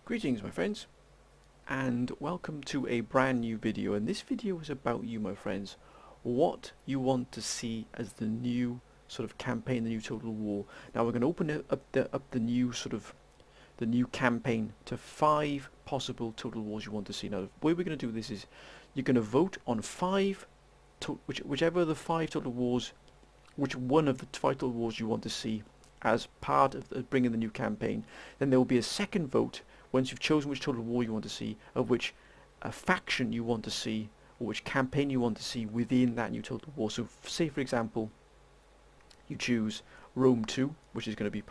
Greetings my friends, and welcome to a brand new video, and this video is about you my friends, what you want to see as the new sort of campaign, the new Total War. Now we're going to open up the new sort of the new campaign to 5 possible Total Wars you want to see. Now the way we're going to do this is you're going to vote on whichever of the 5 Total Wars, which one of the 5 Total Wars you want to see as part of bringing the new campaign. Then there will be a second vote once you've chosen which Total War you want to see, of which faction you want to see, or which campaign you want to see within that new Total War. So say for example you choose Rome 2, which is going to be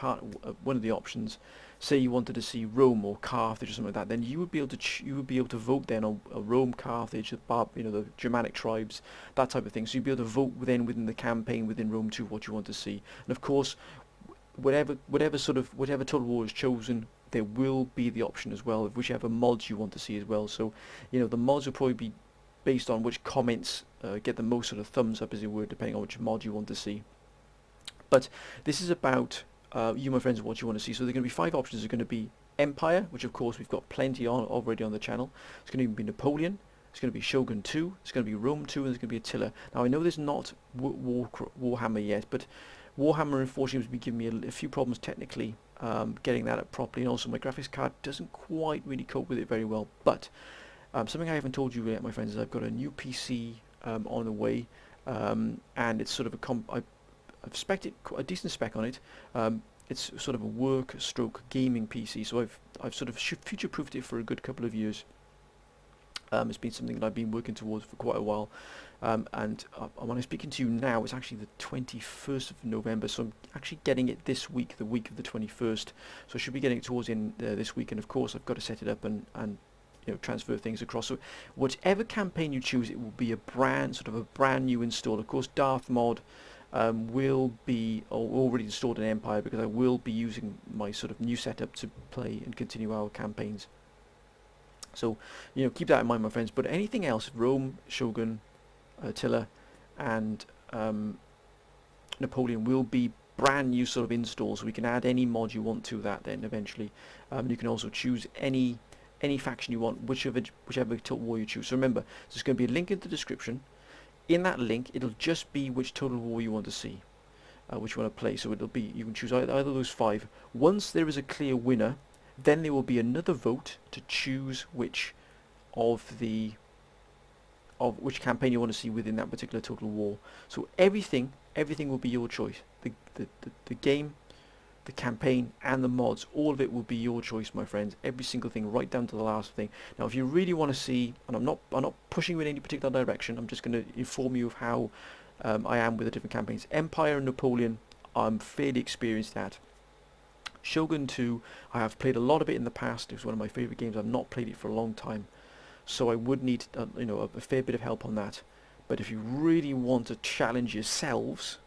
one of the options. Say you wanted to see Rome or Carthage or something like that, then you would be able to vote then on Rome, Carthage, the Germanic tribes, that type of thing. So you'd be able to vote then within the campaign within Rome 2 what you want to see. And of course, whatever Total War is chosen, there will be the option as well of whichever mods you want to see as well. So the mods will probably be based on which comments get the most sort of thumbs up, as it were, depending on which mod you want to see. But this is about you my friends, what you want to see. So there are going to be 5 options. There's going to be Empire, which of course we've got plenty on already on the channel. It's going to be Napoleon, it's going to be Shogun 2, it's going to be Rome 2, and there's going to be Attila. Now I know there's not Warhammer yet, but Warhammer unfortunately has been giving me a few problems technically getting that up properly, and also my graphics card doesn't quite really cope with it very well. But something I haven't told you yet my friends is I've got a new PC on the way, and it's sort of I've spec'd it, a decent spec on it. It's sort of a work stroke gaming PC, so I've sort of future-proofed it for a good couple of years. It's been something that I've been working towards for quite a while, and when I'm speaking to you now, it's actually the 21st of November, so I'm actually getting it this week, the week of the 21st, so I should be getting it towards the end this week, and of course I've got to set it up and transfer things across. So whatever campaign you choose, it will be a brand new install. Of course Darth mod will be already installed in Empire, because I will be using my sort of new setup to play and continue our campaigns. So keep that in mind my friends. But anything else, Rome, Shogun, Attila and Napoleon, will be brand new sort of installs, so we can add any mod you want to that then eventually. You can also choose any faction you want, whichever Total War you choose. So remember, there's going to be a link in the description. In that link it'll just be which Total War you want to see, which you want to play. So it'll be, you can choose either of those 5. Once there is a clear winner, then there will be another vote to choose which which campaign you want to see within that particular Total War. So everything will be your choice. The game, the campaign and the mods, all of it will be your choice my friends. Every single thing, right down to the last thing. Now if you really want to see, and I'm not pushing you in any particular direction, I'm just going to inform you of how I am with the different campaigns. Empire and Napoleon I'm fairly experienced at. Shogun 2, I have played a lot of it in the past. It was one of my favourite games. I've not played it for a long time, so I would need a fair bit of help on that. But if you really want to challenge yourselves,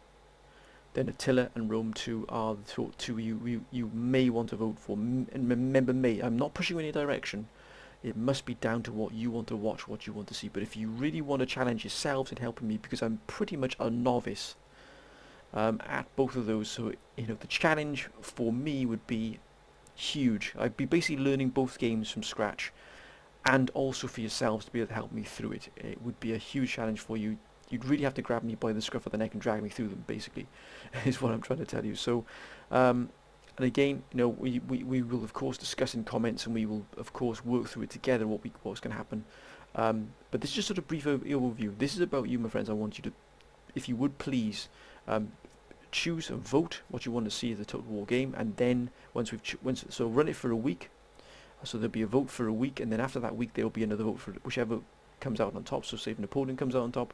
then Attila and Rome 2 are the 2 you may want to vote for. And remember me, I'm not pushing you in any direction. It must be down to what you want to watch, what you want to see. But if you really want to challenge yourselves in helping me, because I'm pretty much a novice at both of those, so the challenge for me would be huge. I'd be basically learning both games from scratch, and also for yourselves to be able to help me through it. It would be a huge challenge for you. You'd really have to grab me by the scruff of the neck and drag me through them, basically, is what I'm trying to tell you. So and again, we will of course discuss in comments, and we will of course work through it together, what's going to happen. But this is just sort of brief overview. This is about you my friends. I want you to, if you would please, choose and vote what you want to see as the Total War game, and then so run it for a week. So there'll be a vote for a week, and then after that week there'll be another vote for whichever comes out on top. So say if Napoleon comes out on top,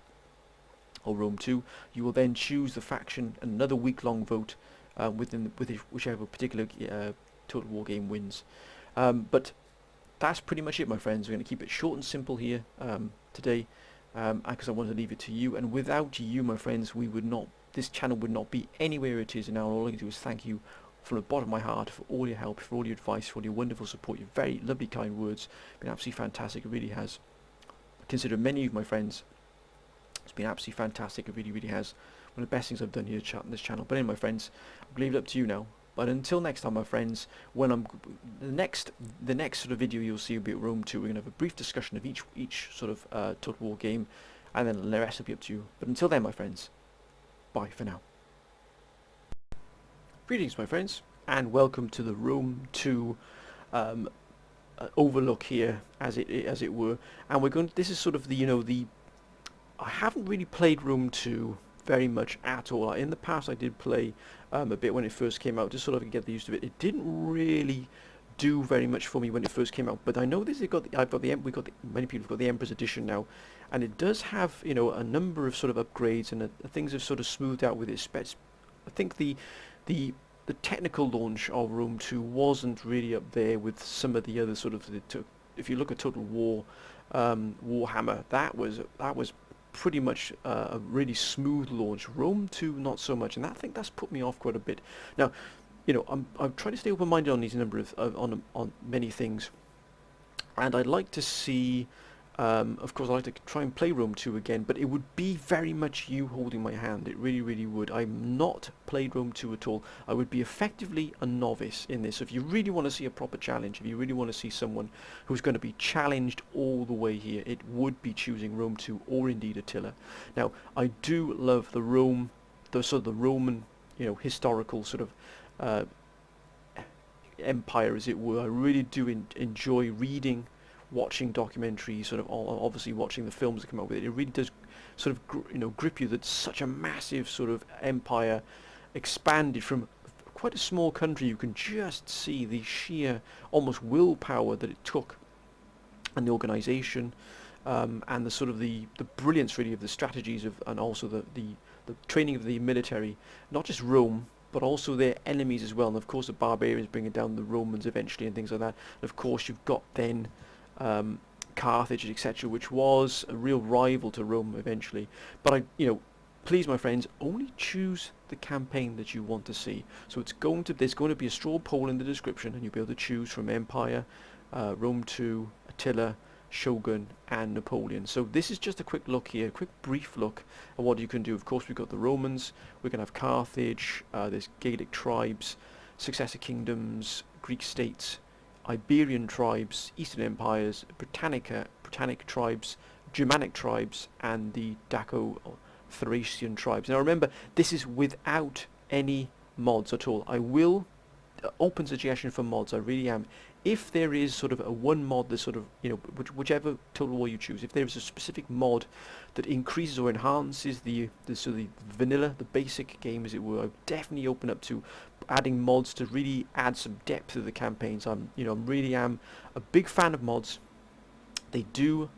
or Rome 2, you will then choose the faction, and another week-long vote with whichever particular Total War game wins. But that's pretty much it my friends. We're going to keep it short and simple here today, because I want to leave it to you, and without you my friends, this channel would not be anywhere it is now. All I can do is thank you from the bottom of my heart for all your help, for all your advice, for all your wonderful support, your very lovely kind words. It's been absolutely fantastic, it really has. I consider many of my friends. It's been absolutely fantastic, it really has. One of the best things I've done here on this channel. But anyway my friends, I'll leave it up to you now. But until next time, my friends, when I'm the next sort of video you'll see will be at Rome 2. We're gonna have a brief discussion of each sort of Total War game, and then the rest will be up to you. But until then, my friends, bye for now. Greetings, my friends, and welcome to the Rome 2 overlook here, as it were. And we're going. This is sort of the I haven't really played Rome 2 very much at all. In the past, I did play a bit when it first came out, just sort of get used to it. It didn't really do very much for me when it first came out, but I know this. Many people have got the Emperor's Edition now, and it does have a number of sort of upgrades, and things have sort of smoothed out with its specs. I think the technical launch of Rome 2 wasn't really up there with some of the other sort of if you look at Total War, Warhammer, that was pretty much a really smooth launch. Rome 2 not so much, and I think that's put me off quite a bit. Now, I'm trying to stay open-minded on these number of on many things, and I'd like to see. Of course, I'd like to try and play Rome 2 again, but it would be very much you holding my hand. It really, really would. I'm not played Rome 2 at all. I would be effectively a novice in this. So if you really want to see a proper challenge, if you really want to see someone who's going to be challenged all the way here, it would be choosing Rome 2 or indeed Attila. Now, I do love the Roman, historical sort of empire, as it were. I really do enjoy reading, watching documentaries, sort of obviously watching the films that come out with it. It really does sort of grip you that such a massive sort of empire expanded from quite a small country. You can just see the sheer almost willpower that it took, and the organization, and the sort of the brilliance really of the strategies and also the training of the military, not just Rome, but also their enemies as well. And of course the barbarians bringing down the Romans eventually and things like that. And of course you've got then Carthage, etc., which was a real rival to Rome eventually. But please, my friends, only choose the campaign that you want to see. So there's going to be a straw poll in the description, and you'll be able to choose from Empire, Rome 2, Attila, Shogun, and Napoleon. So this is just a quick look here, a quick brief look at what you can do. Of course, we've got the Romans, we're going to have Carthage, there's Gaelic tribes, successor kingdoms, Greek states, Iberian tribes, Eastern empires, Britannic tribes, Germanic tribes, and the Daco-Thracian tribes. Now remember, this is without any mods at all. I will open suggestion for mods, I really am. If there is sort of a one mod that sort of, whichever Total War you choose, if there is a specific mod that increases or enhances the vanilla, the basic game as it were, I would definitely open up to adding mods to really add some depth to the campaigns. I really am a big fan of mods. They do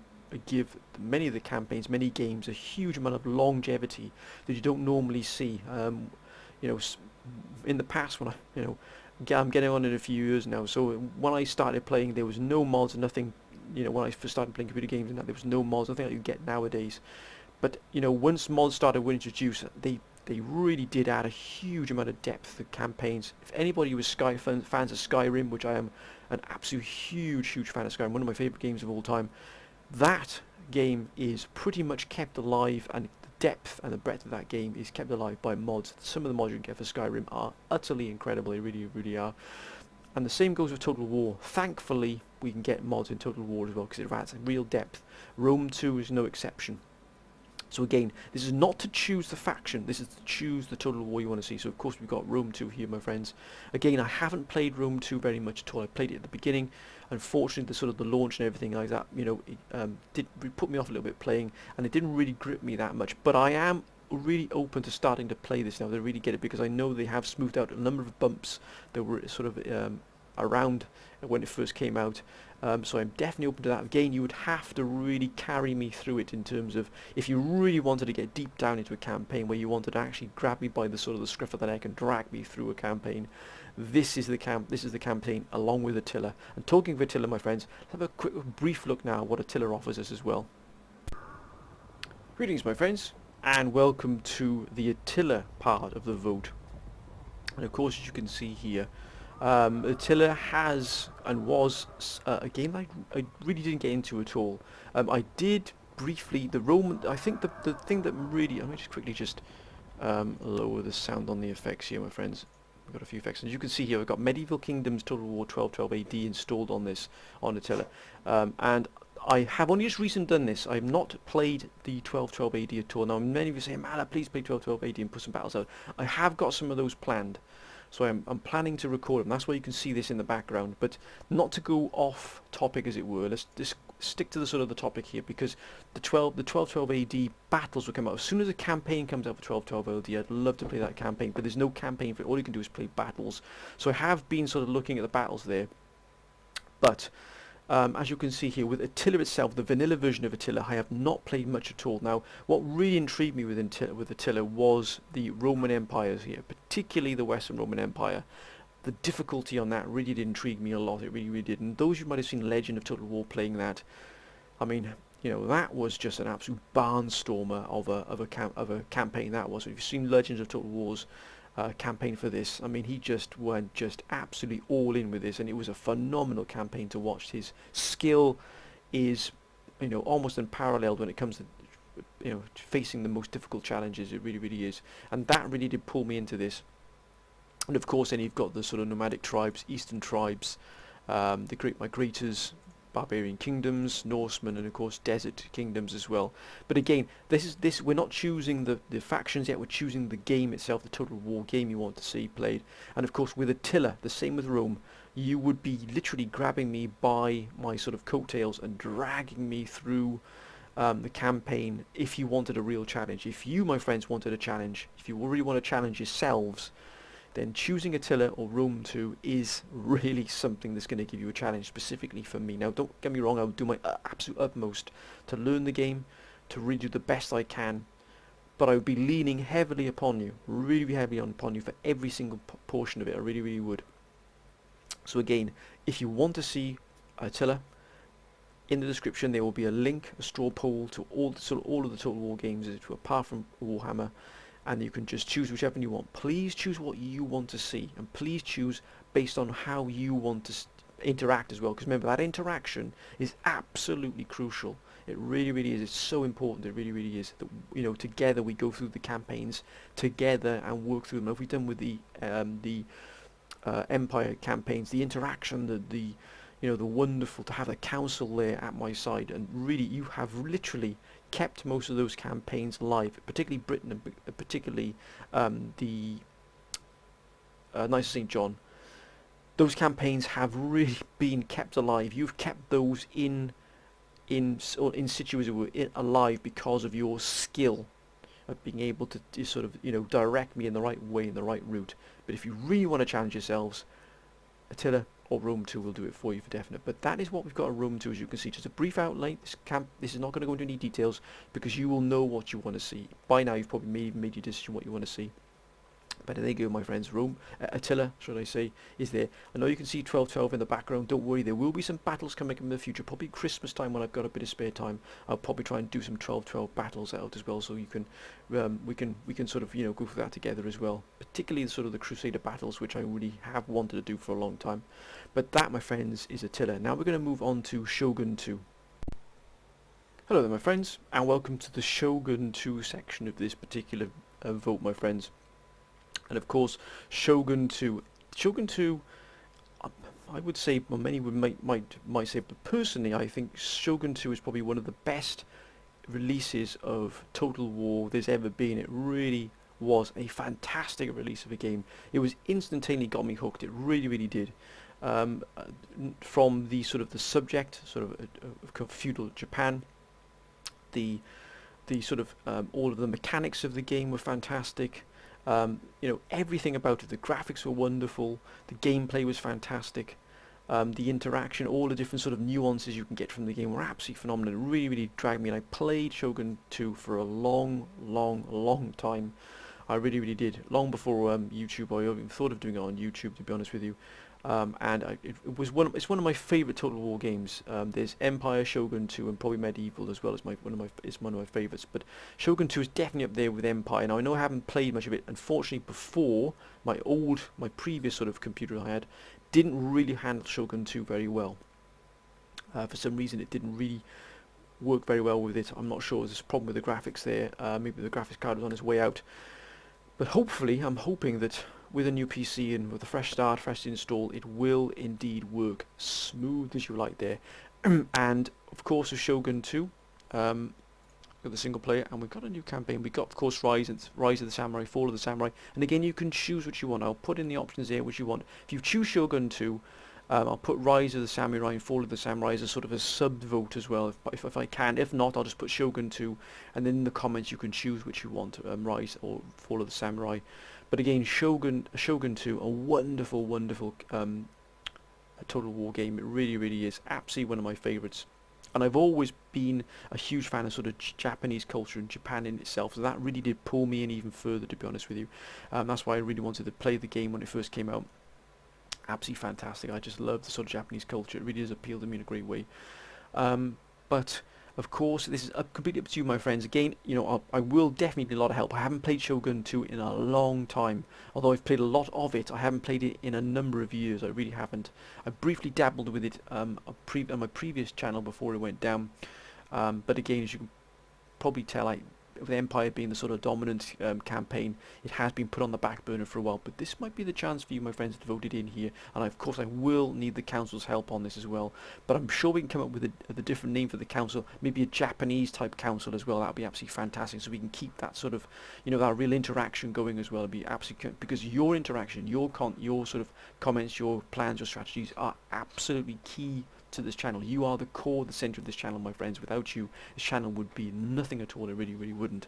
give many of the campaigns, many games, a huge amount of longevity that you don't normally see. In the past, when I'm getting on in a few years now, so when I started playing there was no mods, nothing, when I first started playing computer games and that, there was no mods, nothing like you get nowadays. But once mods started were introduced, they really did add a huge amount of depth to the campaigns. If anybody was fans of Skyrim, which I am an absolute huge fan of Skyrim, one of my favourite games of all time, that game is pretty much kept alive, and the depth and the breadth of that game is kept alive by mods. Some of the mods you can get for Skyrim are utterly incredible, they really, really are. And the same goes with Total War. Thankfully, we can get mods in Total War as well, because it adds real depth. Rome 2 is no exception. So again, this is not to choose the faction, this is to choose the Total War you want to see. So of course we've got Rome 2 here, my friends. Again, I haven't played Rome 2 very much at all. I played it at the beginning. Unfortunately, the sort of the launch and everything like that, it did put me off a little bit playing, and it didn't really grip me that much. But I am really open to starting to play this now, to really get it, because I know they have smoothed out a number of bumps that were sort of around when it first came out. So I'm definitely open to that. Again, you would have to really carry me through it, in terms of if you really wanted to get deep down into a campaign where you wanted to actually grab me by the sort of the scruff of the neck and drag me through a campaign. This is the campaign along with Attila. And talking of Attila, my friends, let's have a brief look now at what Attila offers us as well. Greetings, my friends, and welcome to the Attila part of the vote. And of course, as you can see here, Attila has and was a game that I really didn't get into at all. I did briefly, the Roman, I think the thing that really, let me just quickly lower the sound on the effects here, my friends. we've got a few effects. As you can see here, we've got Medieval Kingdoms Total War 1212 AD installed on this, on Attila. And I have only just recently done this. I've not played the 1212 AD at all. Now, many of you say, Mala, please play 1212 AD and put some battles out. I have got some of those planned. So I'm planning to record them. That's why you can see this in the background. But not to go off topic, as it were. Let's just stick to the sort of the topic here, because the 1212 AD battles will come out as soon as a campaign comes out for 1212 AD. I'd love to play that campaign, but there's no campaign for it. All you can do is play battles. So I have been sort of looking at the battles there, but as you can see here, with Attila itself, the vanilla version of Attila, I have not played much at all. Now, what really intrigued me with Attila was the Roman empires here, particularly the Western Roman Empire. The difficulty on that really did intrigue me a lot. It really, really did. And those you might have seen Legend of Total War playing that, I mean, you know, that was just an absolute barnstormer of a campaign. That was. If you've seen Legends of Total War's campaign for this, I mean, he just went absolutely all in with this, and it was a phenomenal campaign to watch. His skill is, you know, almost unparalleled when it comes to, you know, facing the most difficult challenges. It really, really is, and that really did pull me into this. And of course, then you've got the sort of nomadic tribes, eastern tribes, the great migrators, barbarian kingdoms, Norsemen, and of course desert kingdoms as well. But again, we're not choosing the factions yet, we're choosing the game itself, the Total War game you want to see played. And of course with Attila, the same with Rome, you would be literally grabbing me by my sort of coattails and dragging me through the campaign if you wanted a real challenge. If you, my friends, wanted a challenge, if you really want to challenge yourselves, then choosing Attila or Rome 2 is really something that's going to give you a challenge specifically for me. Now, don't get me wrong, I'll do my absolute utmost to learn the game, to really do the best I can, but I would be leaning heavily upon you, really heavily upon you for every single portion of it. I really, really would. So again, if you want to see Attila, in the description there will be a link, a straw poll to all of the Total War games, apart from Warhammer, and you can just choose whichever you want. Please choose what you want to see, and please choose based on how you want to interact as well, because remember, that interaction is absolutely crucial. It really, really is. It's so important. It really, really is that, you know, together we go through the campaigns together and work through them. If we've done with the Empire campaigns, the interaction, the you know, the wonderful to have the council there at my side, and really you have literally kept most of those campaigns alive, particularly Britain, and particularly the Knights of St. John. Those campaigns have really been kept alive. You've kept those in situ, as it were, alive, because of your skill of being able to sort of, you know, direct me in the right way, in the right route. But if you really want to challenge yourselves, Attila or Rome 2 will do it for you for definite. But that is what we've got at Rome 2, as you can see. Just a brief outline. This is not going to go into any details, because you will know what you want to see. By now you've probably made your decision what you want to see. But there you go, my friends. Attila, should I say, is there. I know you can see 1212 in the background. Don't worry, there will be some battles coming up in the future. Probably Christmas time, when I've got a bit of spare time, I'll probably try and do some 1212 battles out as well. So you can, we can sort of, you know, go through that together as well. Particularly sort of the Crusader battles, which I really have wanted to do for a long time. But that, my friends, is Attila. Now we're going to move on to Shogun 2. Hello there, my friends, and welcome to the Shogun 2 section of this particular vote, my friends. And of course, Shogun 2. Shogun 2, I would say, well, many might say, but personally, I think Shogun 2 is probably one of the best releases of Total War there's ever been. It really was a fantastic release of a game. It was instantaneously got me hooked. It really, really did. From the sort of the subject, sort of feudal Japan, the sort of all of the mechanics of the game were fantastic. You know, everything about it. The graphics were wonderful. The gameplay was fantastic. The interaction, all the different sort of nuances you can get from the game were absolutely phenomenal. It really, really dragged me, and I played Shogun 2 for a long, long, long time. I really, really did. Long before YouTube. I even thought of doing it on YouTube, to be honest with you. And it's one of my favourite Total War games. There's Empire, Shogun 2, and probably Medieval as well as one of my favourites. But Shogun 2 is definitely up there with Empire. Now I know I haven't played much of it. Unfortunately, before my previous sort of computer I had didn't really handle Shogun 2 very well. For some reason, it didn't really work very well with it. I'm not sure. There's a problem with the graphics there. Maybe the graphics card was on its way out. But hopefully, I'm hoping that with a new PC and with a fresh start, fresh install, it will indeed work smooth as you like there. And of course with Shogun 2, got the single player, and we've got a new campaign. We've got, of course, Rise of the Samurai, Fall of the Samurai, and again you can choose what you want. I'll put in the options there which you want. If you choose Shogun 2, I'll put Rise of the Samurai and Fall of the Samurai as a sort of a sub-vote as well, if I can. If not, I'll just put Shogun 2, and then in the comments you can choose which you want, Rise or Fall of the Samurai. But again, Shogun 2, a wonderful, wonderful a Total War game. It really, really is. Absolutely one of my favourites. And I've always been a huge fan of sort of Japanese culture and Japan in itself, so that really did pull me in even further, to be honest with you. That's why I really wanted to play the game when it first came out. Absolutely fantastic. I just love the sort of Japanese culture. It really does appeal to me in a great way. But of course, this is completely up to you, my friends. Again, you know, I will definitely need a lot of help. I haven't played Shogun 2 in a long time. Although I've played a lot of it, I haven't played it in a number of years. I really haven't. I briefly dabbled with it on my previous channel before it went down. But again, as you can probably tell, with Empire being the sort of dominant campaign, it has been put on the back burner for a while. But this might be the chance for you, my friends, to vote it in here. And of course, I will need the council's help on this as well. But I'm sure we can come up with a different name for the council, maybe a Japanese type council as well. That would be absolutely fantastic. So we can keep that sort of, you know, that real interaction going as well. It'd be absolutely, because your interaction, your sort of comments, your plans, your strategies are absolutely key to this channel. You are the core, the center of this channel, my friends. Without you, this channel would be nothing at all. It really, really wouldn't.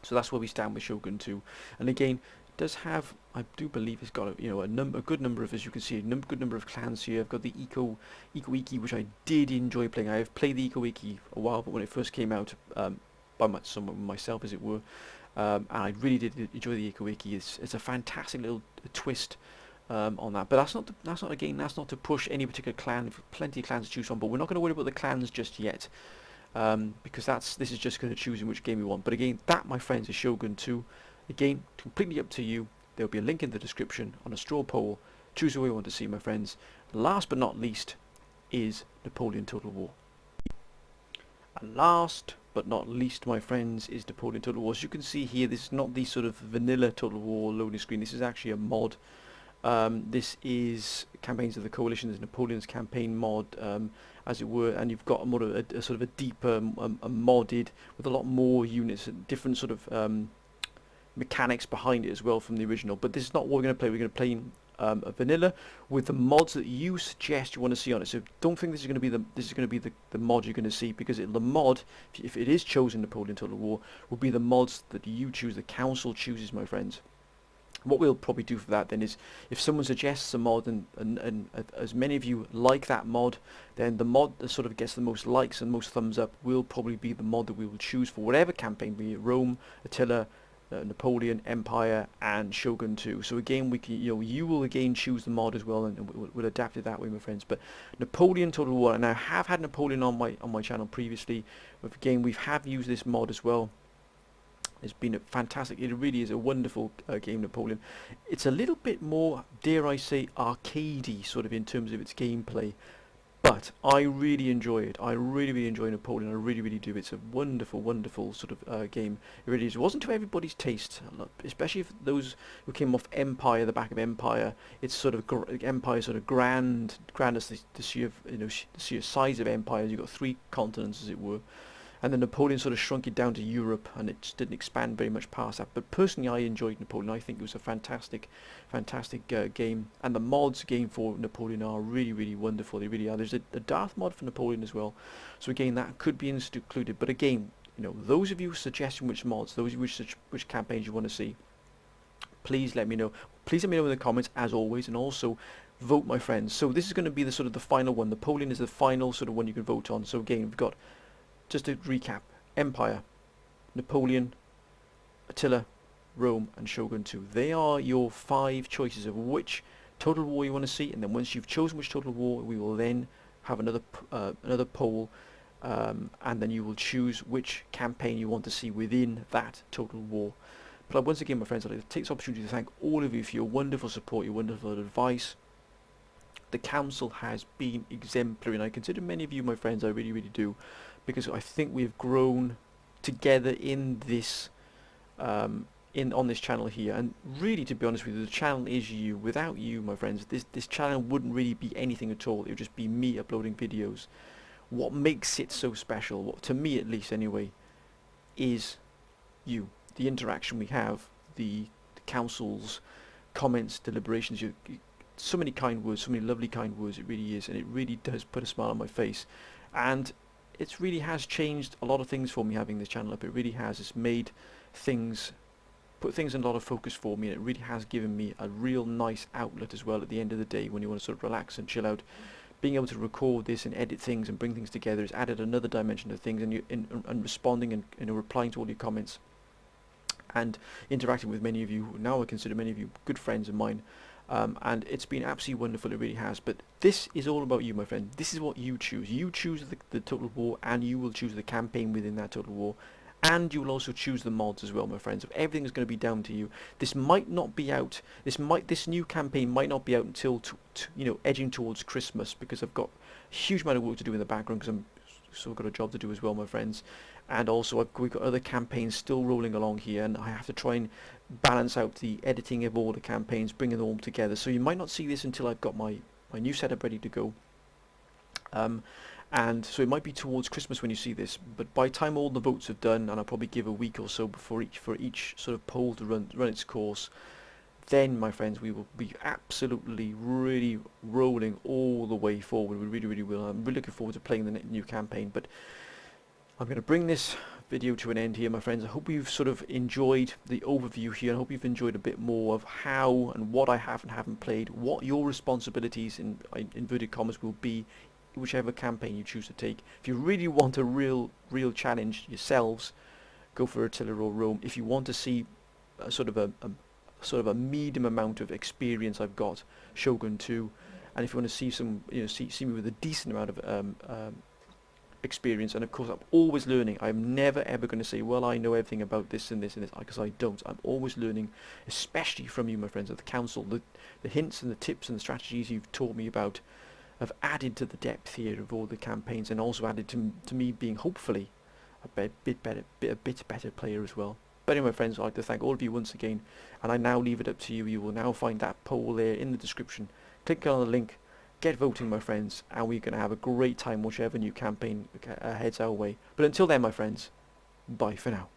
So that's where we stand with Shogun 2. And again, it does have, I do believe it's got a good number of, as you can see, a good number of clans here. I've got the Eco Iki, which I did enjoy playing. I have played the Eco Iki a while, but when it first came out, by myself, as it were, and I really did enjoy the Eco Iki. It's a fantastic little twist on that. But that's not to push any particular clan. There's plenty of clans to choose from, but we're not going to worry about the clans just yet, because this is just going to choose in which game we want. But again, that, my friends, is Shogun 2. Again, completely up to you. There'll be a link in the description on a straw poll. Choose who you want to see, my friends. Last but not least is Napoleon Total War. And last but not least, my friends, is Napoleon Total War. As you can see here, this is not the sort of vanilla Total War loading screen. This is actually a mod. This is Campaigns of the Coalition. There's Napoleon's campaign mod, as it were, and you've got a sort of a deeper, modded with a lot more units, different sort of mechanics behind it as well from the original. But this is not what we're going to play. We're going to play a vanilla with the mods that you suggest you want to see on it. So don't think this is going to be the mod you're going to see, because the mod, if it is chosen Napoleon Total War, will be the mods that you choose, the council chooses, my friends. What we'll probably do for that then is, if someone suggests a mod and as many of you like that mod, then the mod that sort of gets the most likes and most thumbs up will probably be the mod that we will choose for whatever campaign, be it Rome, Attila, Napoleon, Empire, and Shogun 2. So again, we can, you will again choose the mod as well, and we'll adapt it that way, my friends. But Napoleon Total War, and I have had Napoleon on my channel previously. But again, we have used this mod as well. It's been fantastic. It really is a wonderful game, Napoleon. It's a little bit more, dare I say, arcadey sort of in terms of its gameplay, but I really enjoy it. I really, really enjoy Napoleon. I really, really do. It's a wonderful, wondrous sort of game. It really is. It wasn't to everybody's taste, especially if those who came off Empire, the back of Empire. It's sort of Empire, sort of grand as the sheer size of Empire. You've got 3 continents, as it were. And then Napoleon sort of shrunk it down to Europe, and it just didn't expand very much past that. But personally, I enjoyed Napoleon. I think it was a fantastic game. And the mods game for Napoleon are really, really wonderful. They really are. There's a Darth mod for Napoleon as well. So again, that could be included. But again, those of you suggesting which mods, those of you which campaigns you want to see, please let me know. Please let me know in the comments, as always, and also vote, my friends. So this is going to be the sort of the final one. Napoleon is the final sort of one you can vote on. So again, we've got, just to recap, Empire, Napoleon, Attila, Rome, and Shogun 2. They are your 5 choices of which Total War you want to see, and then once you've chosen which Total War, we will then have another poll, and then you will choose which campaign you want to see within that Total War. But once again, my friends, I'd like to take this opportunity to thank all of you for your wonderful support, your wonderful advice. The council has been exemplary, and I consider many of you my friends. I really, really do, because I think we've grown together in this in on this channel here, and really, to be honest with you, the channel is you. Without you, my friends, this channel wouldn't really be anything at all. It would just be me uploading videos. What makes it so special, what, to me at least anyway, is you. The interaction we have, the council's comments, deliberations, so many kind words, so many lovely kind words, it really is, and it really does put a smile on my face. And it really has changed a lot of things for me having this channel up. It really has. It's made things, put things in a lot of focus for me, and it really has given me a real nice outlet as well at the end of the day when you want to sort of relax and chill out. Being able to record this and edit things and bring things together has added another dimension to things, and and responding and replying to all your comments and interacting with many of you who now I consider many of you good friends of mine, and it's been absolutely wonderful. It really has. But this is all about you, my friend. This is what you choose. You choose the total war, and you will choose the campaign within that total war, and you will also choose the mods as well, my friends. So everything is going to be down to you. This might not be out. This new campaign might not be out until edging towards Christmas, because I've got a huge amount of work to do in the background, because I'm still got a job to do as well, my friends. And also we've got other campaigns still rolling along here, and I have to try and balance out the editing of all the campaigns, bringing them all together. So you might not see this until I've got my new setup ready to go. And so it might be towards Christmas when you see this, but by the time all the votes have done, and I'll probably give a week or so before for each sort of poll to run its course, then, my friends, we will be absolutely really rolling all the way forward. We really, really will. I'm really looking forward to playing the new campaign, but I'm going to bring this video to an end here, my friends. I hope you've sort of enjoyed the overview here. I hope you've enjoyed a bit more of how and what I have and haven't played, what your responsibilities in inverted commas will be, whichever campaign you choose to take. If you really want a real challenge yourselves, go for Attilla or Rome. If you want to see a sort of a medium amount of experience, I've got Shogun 2, and if you want to see some, see me with a decent amount of experience, and of course I'm always learning. I'm never ever going to say, well, I know everything about this and this and this, because I don't. I'm always learning, especially from you, my friends, at the council. The hints and the tips and the strategies you've taught me about have added to the depth here of all the campaigns, and also added to me being hopefully a bit better player as well. But anyway, friends, I'd like to thank all of you once again, and I now leave it up to you. You will now find that poll there in the description. Click on the link, get voting, my friends, and we're going to have a great time whichever new campaign heads our way. But until then, my friends, bye for now.